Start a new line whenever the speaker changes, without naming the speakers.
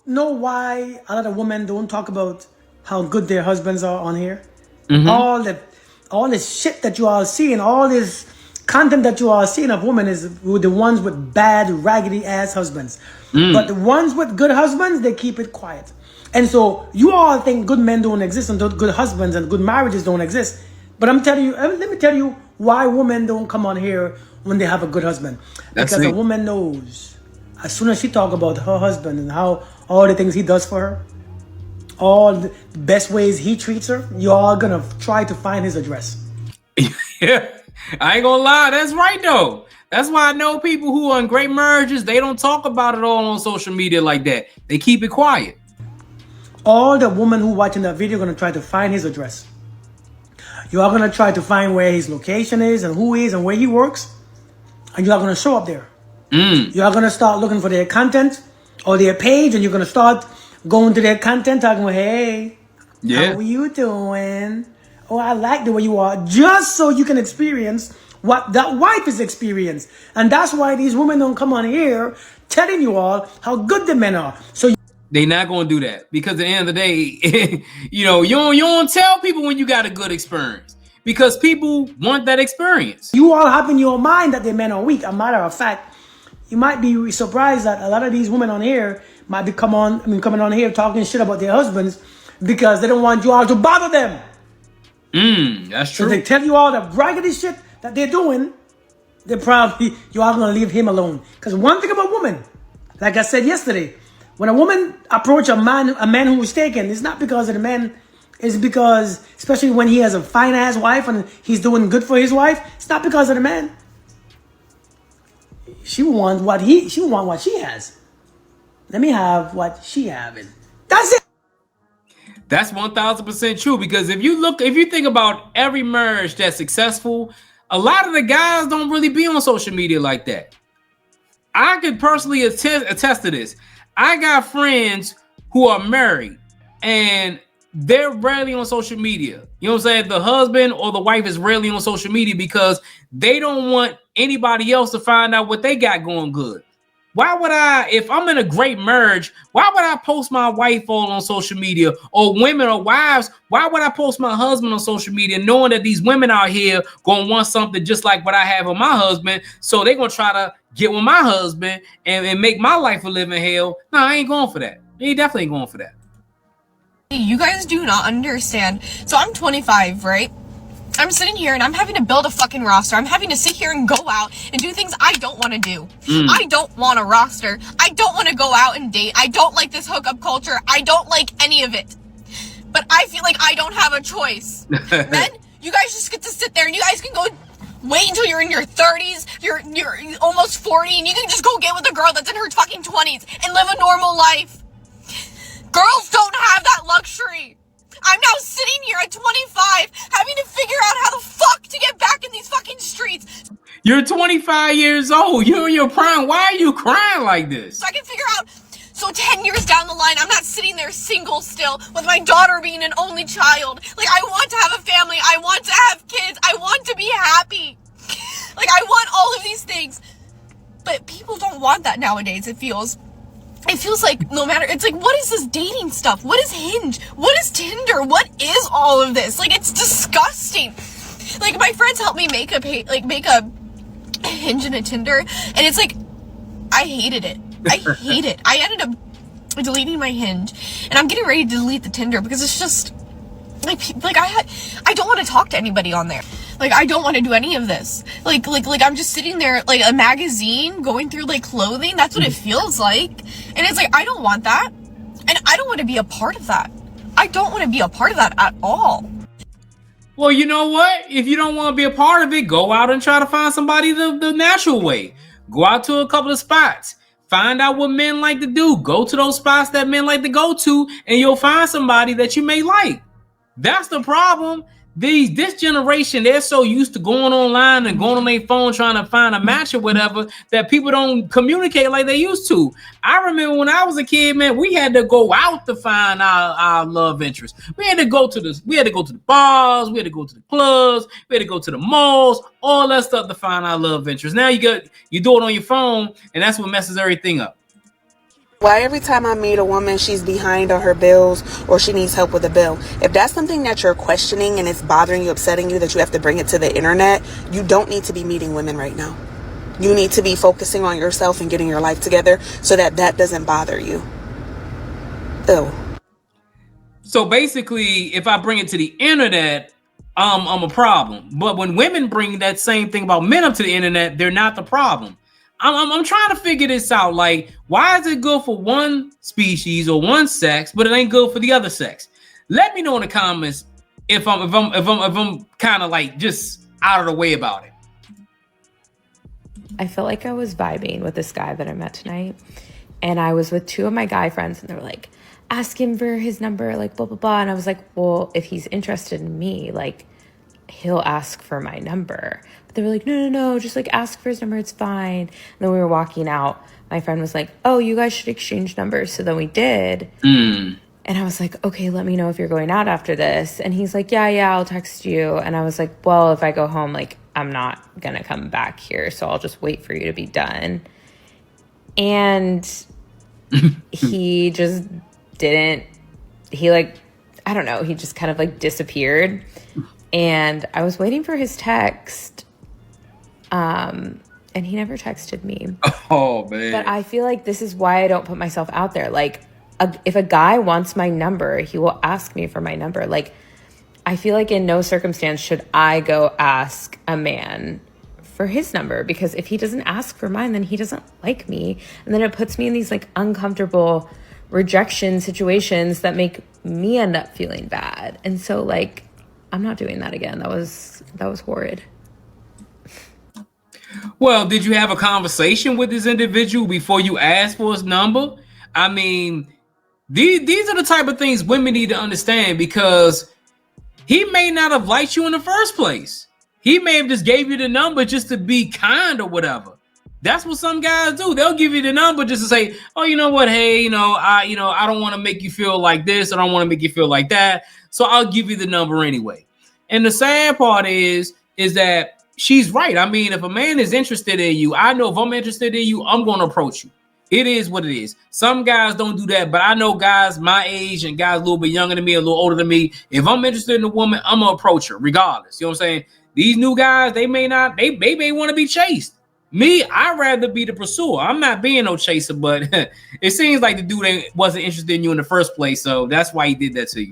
know why a lot of women don't talk about how good their husbands are on here?
Mm-hmm.
All this shit that you are seeing, all this content that you are seeing of women is with the ones with bad, raggedy ass husbands. But the ones with good husbands, they keep it quiet. And so you all think good men don't exist and good husbands and good marriages don't exist. But I'm telling you, let me tell you why women don't come on here when they have a good husband.
That's
Because a
it.
woman knows as soon as she talk about her husband and how all the things he does for her, all the best ways he treats her, you are gonna try to find his address.
Yeah, I ain't gonna lie. That's right though. That's why I know people who are in great marriages. They don't talk about it all on social media like that. They keep it quiet.
All the women who watching that video are gonna try to find his address. You are gonna try to find where his location is and who he is and where he works, and you are gonna show up there. You are gonna start looking for their content or their page, and you're gonna start going to their content, talking about, "Hey, how
Yeah.
are you doing? Oh, I like the way you are," just so you can experience what that wife is experienced. And that's why these women don't come on here telling you all how good the men are. So
They not gonna do that because at the end of the day, you don't tell people when you got a good experience because people want that experience.
you all have in your mind that the men are weak. A matter of fact, you might be surprised that a lot of these women on here might be coming on here talking shit about their husbands because they don't want you all to bother them.
That's
So
true.
they tell you all the raggedy shit that they're doing. They probably you are gonna leave him alone. Because one thing about women, like I said yesterday, when a woman approach a man who is taken, it's not because of the man. It's because, especially when he has a fine ass wife and he's doing good for his wife, it's not because of the man. She wants what she has. Let me have what she having. That's it.
That's 1000% true because if you think about every marriage that's successful, a lot of the guys don't really be on social media like that. I could personally attest to this. I got friends who are married and they're rarely on social media. You know what I'm saying? The husband or the wife is rarely on social media because they don't want anybody else to find out what they got going good. Why would I, if I'm in a great marriage, why would I post my wife all on social media or women or wives? Why would I post my husband on social media knowing that these women out here going to want something just like what I have with my husband? So they're going to try to get with my husband and make my life a living hell. No, I ain't going for that. I ain't definitely going for that.
You guys do not understand. So I'm 25, right? I'm sitting here and I'm having to build a fucking roster. I'm having to sit here and go out and do things I don't want to do. I don't want a roster. I don't want to go out and date. I don't like this hookup culture. I don't like any of it. But I feel like I don't have a choice. Men, you guys just get to sit there and you guys can go wait until you're in your 30s, you're almost 40, and you can just go get with a girl that's in her fucking 20s and live a normal life. Girls don't have that luxury. I'm now sitting here at 25 having to figure out how the fuck to get back in these fucking streets.
You're 25 years old. You're in your prime. Why are you crying like this?
So I can figure out, so 10 years down the line, I'm not sitting there single still with my daughter being an only child. Like, I want to have a family. I want to have kids. I want to be happy. Like, I want all of these things. But people don't want that nowadays, it feels like no matter, it's like, what is this dating stuff? What is Hinge? What is Tinder? What is all of this? Like, it's disgusting. Like, my friends helped me make a Hinge and a Tinder, and it's like, I hated it. I hate it. I ended up deleting my Hinge, and I'm getting ready to delete the Tinder because it's just like I don't want to talk to anybody on there. Like, I don't want to do any of this. Like I'm just sitting there like a magazine going through like clothing. That's what it feels like. And it's like, I don't want that. And I don't want to be a part of that. I don't want to be a part of that at all.
Well, you know what? If you don't want to be a part of it, go out and try to find somebody the natural way. Go out to a couple of spots. Find out what men like to do. Go to those spots that men like to go to, and you'll find somebody that you may like. That's the problem. This generation, they're so used to going online and going on their phone trying to find a match or whatever that people don't communicate like they used to. I remember when I was a kid, man, we had to go out to find our love interest. We had to go to the bars, we had to go to the clubs, we had to go to the malls, all that stuff to find our love interest. Now you do it on your phone, and that's what messes everything up.
Why every time I meet a woman, she's behind on her bills or she needs help with a bill? If that's something that you're questioning and it's bothering you, upsetting you, that you have to bring it to the internet, you don't need to be meeting women right now. You need to be focusing on yourself and getting your life together so that that doesn't bother you. Ew.
So basically, if I bring it to the internet, I'm a problem. But when women bring that same thing about men up to the internet, they're not the problem. I'm trying to figure this out. Like, why is it good for one species or one sex, but it ain't good for the other sex? Let me know in the comments if I'm kind of like just out of the way about it.
I felt like I was vibing with this guy that I met tonight, and I was with two of my guy friends, and they were like, ask him for his number, like blah blah blah. And I was like, well, if he's interested in me, like, he'll ask for my number. But they were like, no, just like ask for his number, it's fine. And then we were walking out, my friend was like, oh, you guys should exchange numbers. So then we did. And I was like, okay, let me know if you're going out after this. And he's like, yeah, I'll text you. And I was like, well, if I go home, like, I'm not gonna come back here, so I'll just wait for you to be done. And he just didn't, he like, I don't know, he just kind of like disappeared. And I was waiting for his text, and he never texted me.
Oh, man.
But I feel like this is why I don't put myself out there. Like, if a guy wants my number, he will ask me for my number. Like, I feel like in no circumstance should I go ask a man for his number, because if he doesn't ask for mine, then he doesn't like me. And then it puts me in these like uncomfortable rejection situations that make me end up feeling bad. And so like, I'm not doing that again. That was horrid.
Well, did you have a conversation with this individual before you asked for his number? I mean, these are the type of things women need to understand, because he may not have liked you in the first place. He may have just gave you the number just to be kind or whatever. That's what some guys do. They'll give you the number just to say, oh, you know what? Hey, I don't want to make you feel like this. I don't want to make you feel like that. So I'll give you the number anyway. And the sad part is that she's right. I mean, if a man is interested in you, I know if I'm interested in you, I'm going to approach you. It is what it is. Some guys don't do that, but I know guys my age and guys a little bit younger than me, a little older than me. If I'm interested in a woman, I'm going to approach her regardless. You know what I'm saying? These new guys, they may want to be chased. Me, I'd rather be the pursuer. I'm not being no chaser, but it seems like the dude wasn't interested in you in the first place. So that's why he did that to you.